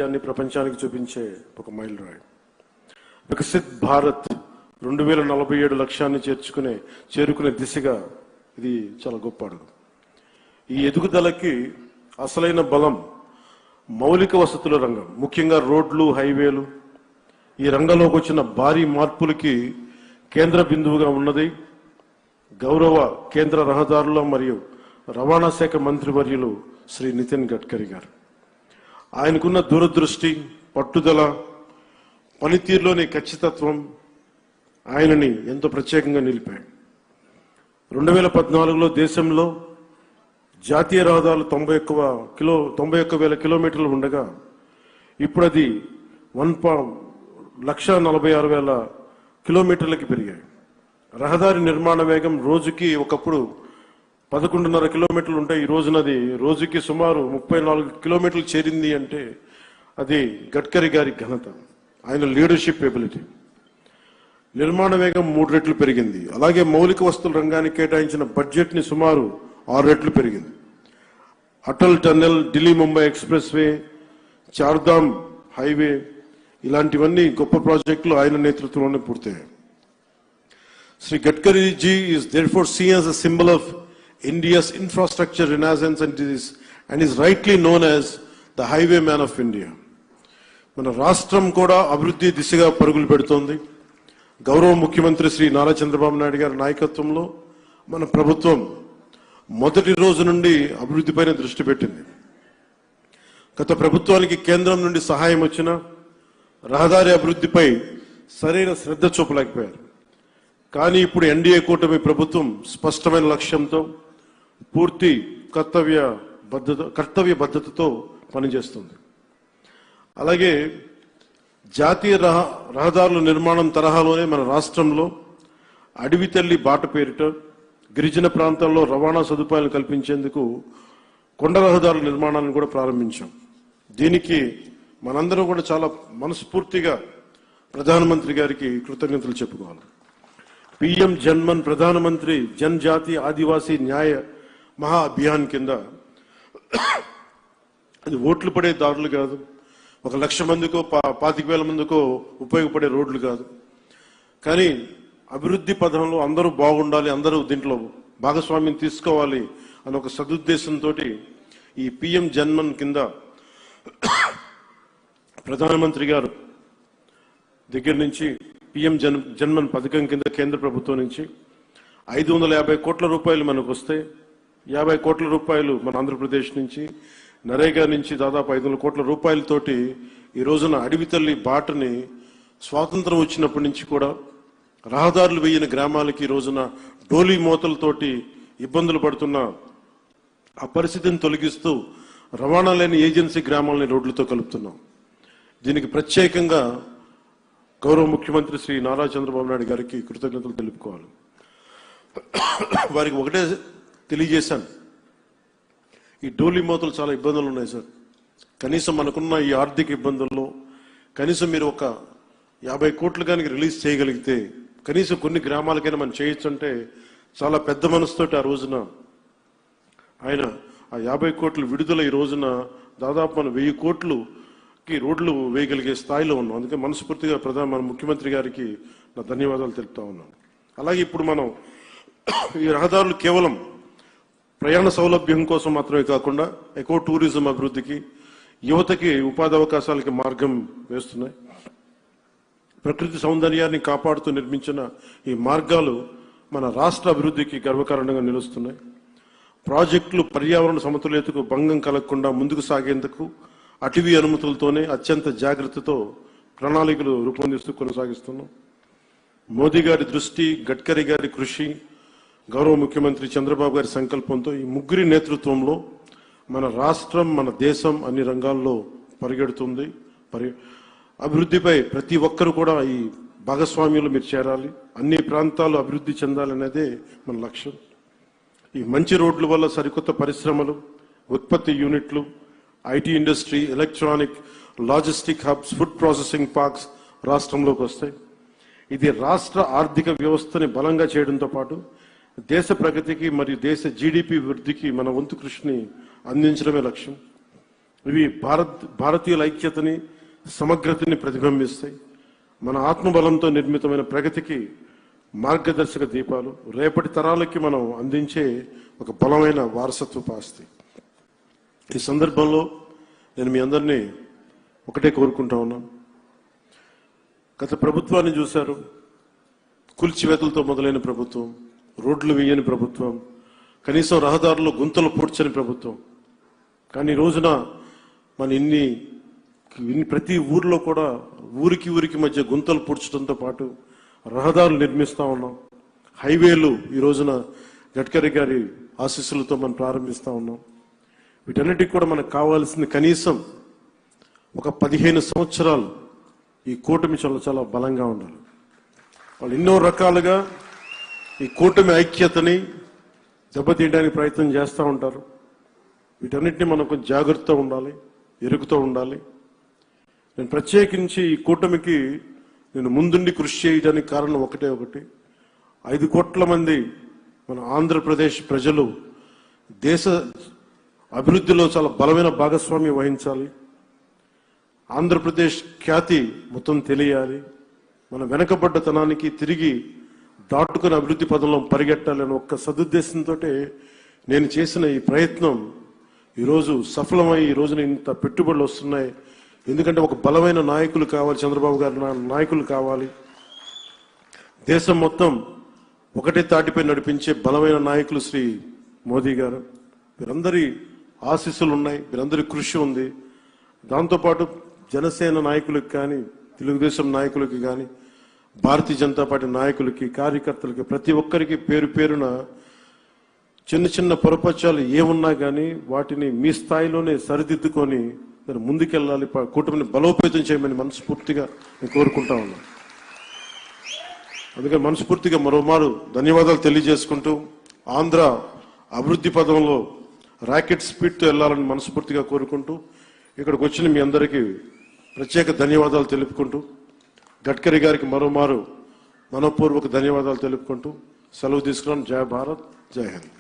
ప్రపంచానికి చూపించే ఒక మైలురాయి. వికసిత్ భారత్ 2047 లక్ష్యాన్ని చేరుకునే దిశగా ఇది చాలా గొప్ప అడుగు. ఈ ఎదుగుదలకి అసలైన బలం మౌలిక వసతుల రంగం, ముఖ్యంగా రోడ్లు, హైవేలు. ఈ రంగంలోకి వచ్చిన భారీ మార్పులకి కేంద్ర బిందువుగా ఉన్నది గౌరవ కేంద్ర రహదారుల మరియు రవాణా శాఖ మంత్రివర్యులు శ్రీ నితిన్ గడ్కరీ గారు. ఆయనకున్న దూరదృష్టి, పట్టుదల, పనితీరులోని ఖచ్చితత్వం ఆయనని ఎంతో ప్రత్యేకంగా నిలిపాయి. 2014లో దేశంలో జాతీయ రహదారులు 91,000 కిలోమీటర్లు ఉండగా ఇప్పుడు అది 1,46,000 కిలోమీటర్లకి పెరిగాయి. రహదారి నిర్మాణ వేగం రోజుకి ఒకప్పుడు 11.5 కిలోమీటర్లు ఉంటాయి. ఈ రోజునది రోజుకి సుమారు 34 కిలోమీటర్లు చేరింది అంటే అది గడ్కరీ గారి ఘనత, ఆయన లీడర్షిప్ ఎబిలిటీ. నిర్మాణ వేగం 3 రెట్లు పెరిగింది. అలాగే మౌలిక వస్తువుల రంగానికి కేటాయించిన బడ్జెట్ ని సుమారు 6 రెట్లు పెరిగింది. Atal tunnel, Delhi Mumbai expressway, Chardham highway ఇలాంటివన్నీ గొప్ప ప్రాజెక్టులు ఆయన నేతృత్వంలోనే పూర్తయ్యాయి. Shri Gadkari ji is therefore seen as a symbol of India's infrastructure renaissance and is rightly known as the highwayman of India. మన రాష్ట్రం కూడా అభివృద్ధి దిశగా పరుగులు పెడుతోంది. గౌరవ ముఖ్యమంత్రి శ్రీ నారా చంద్రబాబు నాయుడు గారి నాయకత్వంలో మన ప్రభుత్వం మొదటి రోజు నుండి అభివృద్ధిపైన దృష్టి పెట్టింది. గత ప్రభుత్వానికి కేంద్రం నుండి సహాయం వచ్చినా రహదారి అభివృద్ధిపై సరైన శ్రద్ధ చూపలేకపోయారు. కానీ ఇప్పుడు ఎన్డీఏ కూటమి ప్రభుత్వం స్పష్టమైన లక్ష్యంతో పూర్తి కర్తవ్య బద్ధతతో పనిచేస్తుంది. అలాగే జాతీయ రహదారుల నిర్మాణం తరహాలోనే మన రాష్ట్రంలో అడవి తల్లి బాట పేరిట గిరిజన ప్రాంతాల్లో రవాణా సదుపాయాలు కల్పించేందుకు కొండ రహదారుల నిర్మాణాన్ని కూడా ప్రారంభించాం. దీనికి మనందరం కూడా చాలా మనస్ఫూర్తిగా ప్రధానమంత్రి గారికి కృతజ్ఞతలు చెప్పుకోవాలి. పిఎం జన్మన్, ప్రధానమంత్రి జనజాతి ఆదివాసీ న్యాయ మహా అభియాన్ కింద అది ఓట్లు పడే దారులు కాదు, 1,00,000 మందికో 25,000 మందికో ఉపయోగపడే రోడ్లు కాదు. కానీ అభివృద్ధి పథంలో అందరూ బాగుండాలి, అందరూ దీంట్లో భాగస్వామ్యం తీసుకోవాలి అనే ఒక సదుద్దేశంతో ఈ పిఎం జన్మన్ కింద ప్రధానమంత్రి గారు దగ్గర నుంచి పిఎం జన్మన్ పథకం కింద కేంద్ర ప్రభుత్వం నుంచి 550 కోట్ల రూపాయలు మనకు వస్తే 50 కోట్ల రూపాయలు మన ఆంధ్రప్రదేశ్ నుంచి, నరేగా నుంచి దాదాపు 500 కోట్ల రూపాయలతోటి ఈ రోజున అడవి తల్లి బాటని స్వాతంత్రం వచ్చినప్పటి నుంచి కూడా రహదారులు వేయని గ్రామాలకి ఈ రోజున డోలీ మోతలతోటి ఇబ్బందులు పడుతున్న ఆ పరిస్థితిని తొలగిస్తూ రవాణా లేని ఏజెన్సీ గ్రామాలని రోడ్లతో కలుపుతున్నాం. దీనికి ప్రత్యేకంగా గౌరవ ముఖ్యమంత్రి శ్రీ నారా చంద్రబాబు నాయుడు గారికి కృతజ్ఞతలు తెలుపుకోవాలి. వారికి ఒకటే తెలియజేశాను, ఈ డోలీ మోతలు చాలా ఇబ్బందులు ఉన్నాయి సార్. కనీసం మనకున్న ఈ ఆర్థిక ఇబ్బందుల్లో కనీసం మీరు ఒక 50 కోట్లు కనుక రిలీజ్ చేయగలిగితే కనీసం కొన్ని గ్రామాలకైనా మనం చేయొచ్చు అంటే చాలా పెద్ద మనసుతోటి ఆ రోజున ఆయన ఆ 50 కోట్లు విడుదల ఈ రోజున దాదాపు మనం 1000 కోట్లుకి రోడ్లు వేయగలిగే స్థాయిలో ఉన్నాం. అందుకే మనస్ఫూర్తిగా మన ముఖ్యమంత్రి గారికి నా ధన్యవాదాలు తెలుపుతా ఉన్నాను. అలాగే ఇప్పుడు మనం ఈ రహదారులు కేవలం ప్రయాణ సౌలభ్యం కోసం మాత్రమే కాకుండా ఎకో టూరిజం అభివృద్ధికి, యువతకి ఉపాధి అవకాశాలకి మార్గం వేస్తున్నాయి. ప్రకృతి సౌందర్యాన్ని కాపాడుతూ నిర్మించిన ఈ మార్గాలు మన రాష్ట్ర అభివృద్ధికి గర్వకారణంగా నిలుస్తున్నాయి. ప్రాజెక్టులు పర్యావరణ సమతుల్యతకు భంగం కలగకుండా ముందుకు సాగేందుకు అటవీ అనుమతులతోనే అత్యంత జాగ్రత్తతో ప్రణాళికలు రూపొందిస్తూ కొనసాగిస్తున్నాం. మోదీ గారి దృష్టి, గడ్కరీ గారి కృషి, గౌరవ ముఖ్యమంత్రి చంద్రబాబు గారి సంకల్పంతో ఈ ముగ్గురి నేతృత్వంలో మన రాష్ట్రం, మన దేశం అన్ని రంగాల్లో పరిగెడుతుంది. అభివృద్ధిపై ప్రతి ఒక్కరు కూడా ఈ భాగస్వామ్యంలో మీరు చేరాలి, అన్ని ప్రాంతాలు అభివృద్ధి చెందాలనేదే మన లక్ష్యం. ఈ మంచి రోడ్ల వల్ల సరికొత్త పరిశ్రమలు, ఉత్పత్తి యూనిట్లు, IT industry, electronic, logistic hubs, food processing parks రాష్ట్రంలోకి వస్తాయి. ఇది రాష్ట్ర ఆర్థిక వ్యవస్థని బలంగా చేయడంతో పాటు దేశ ప్రగతికి మరియు దేశ జీడిపి వృద్ధికి మన వంతు కృషిని అందించడమే లక్ష్యం. ఇవి భారతీయుల ఐక్యతని, సమగ్రతని ప్రతిబింబిస్తాయి. మన ఆత్మబలంతో నిర్మితమైన ప్రగతికి మార్గదర్శక దీపాలు, రేపటి తరాలకి మనం అందించే ఒక బలమైన వారసత్వపు ఆస్తి. ఈ సందర్భంలో నేను మీ అందరినీ ఒకటే కోరుకుంటా ఉన్నాను. గత ప్రభుత్వాన్ని చూశారు, కూల్చివేతలతో మొదలైన ప్రభుత్వం, రోడ్లు వేయని ప్రభుత్వం, కనీసం రహదారుల్లో గుంతలు పూడ్చని ప్రభుత్వం. కానీ ఈ రోజున మన ఇన్ని ప్రతి ఊర్లో కూడా ఊరికి మధ్య గుంతలు పూడ్చడంతో పాటు రహదారులు నిర్మిస్తా ఉన్నాం. హైవేలు ఈ రోజున గడ్కరీ గారి ఆశీస్సులతో మనం ప్రారంభిస్తా ఉన్నాం. వీటన్నిటికి కూడా మనకు కావాల్సింది కనీసం ఒక 15 సంవత్సరాలు ఈ కూటమి చాలా బలంగా ఉండాలి. వాళ్ళు ఎన్నో రకాలుగా ఈ కూటమి ఐక్యతని దెబ్బతీయడానికి ప్రయత్నం చేస్తూ ఉంటారు. వీటన్నిటిని మనం కొంచెం జాగ్రత్తగా ఉండాలి, ఎరుగుతూ ఉండాలి. నేను ప్రత్యేకించి ఈ కూటమికి నేను ముందుండి కృషి చేయడానికి కారణం ఒకటి 5 కోట్ల మంది మన ఆంధ్రప్రదేశ్ ప్రజలు దేశ అభివృద్ధిలో చాలా బలమైన భాగస్వామ్యం వహించాలి. ఆంధ్రప్రదేశ్ ఖ్యాతి మొత్తం తెలియాలి. మన వెనకబడ్డతనానికి తిరిగి దాటుకుని అభివృద్ధి పదంలో పరిగెట్టాలని ఒక్క సదుద్దేశంతో నేను చేసిన ఈ ప్రయత్నం ఈరోజు సఫలమై ఈ రోజున ఇంత పెట్టుబడులు వస్తున్నాయి. ఎందుకంటే ఒక బలమైన నాయకులు కావాలి, చంద్రబాబు గారు నాయకులు కావాలి. దేశం మొత్తం ఒకటే తాటిపై నడిపించే బలమైన నాయకులు శ్రీ మోదీ గారు. వీరందరి ఆశీస్సులు ఉన్నాయి, వీరందరి కృషి ఉంది. దాంతోపాటు జనసేన నాయకులకు కానీ, తెలుగుదేశం నాయకులకి కానీ, భారతీయ జనతా పార్టీ నాయకులకి, కార్యకర్తలకి, ప్రతి ఒక్కరికి పేరు పేరున చిన్న పొరపచ్చాలు ఏమున్నా కానీ వాటిని మీ స్థాయిలోనే సరిదిద్దుకొని మీరు ముందుకెళ్ళాలి, కూటమిని బలోపేతం చేయమని మనస్ఫూర్తిగా నేను కోరుకుంటా ఉన్నాను. అందుకని మనస్ఫూర్తిగా మరోమారు ధన్యవాదాలు తెలియజేసుకుంటూ ఆంధ్ర అభివృద్ధి పదంలో రాకెట్ స్పీడ్తో వెళ్లాలని మనస్ఫూర్తిగా కోరుకుంటూ ఇక్కడికి వచ్చిన మీ అందరికీ ప్రత్యేక ధన్యవాదాలు తెలుపుకుంటూ గడ్కరీ గారికి మరోమారు మనపూర్వక ధన్యవాదాలు తెలుపుకుంటూ సెలవు తీసుకున్నాను. జై భారత్, జై హింద్.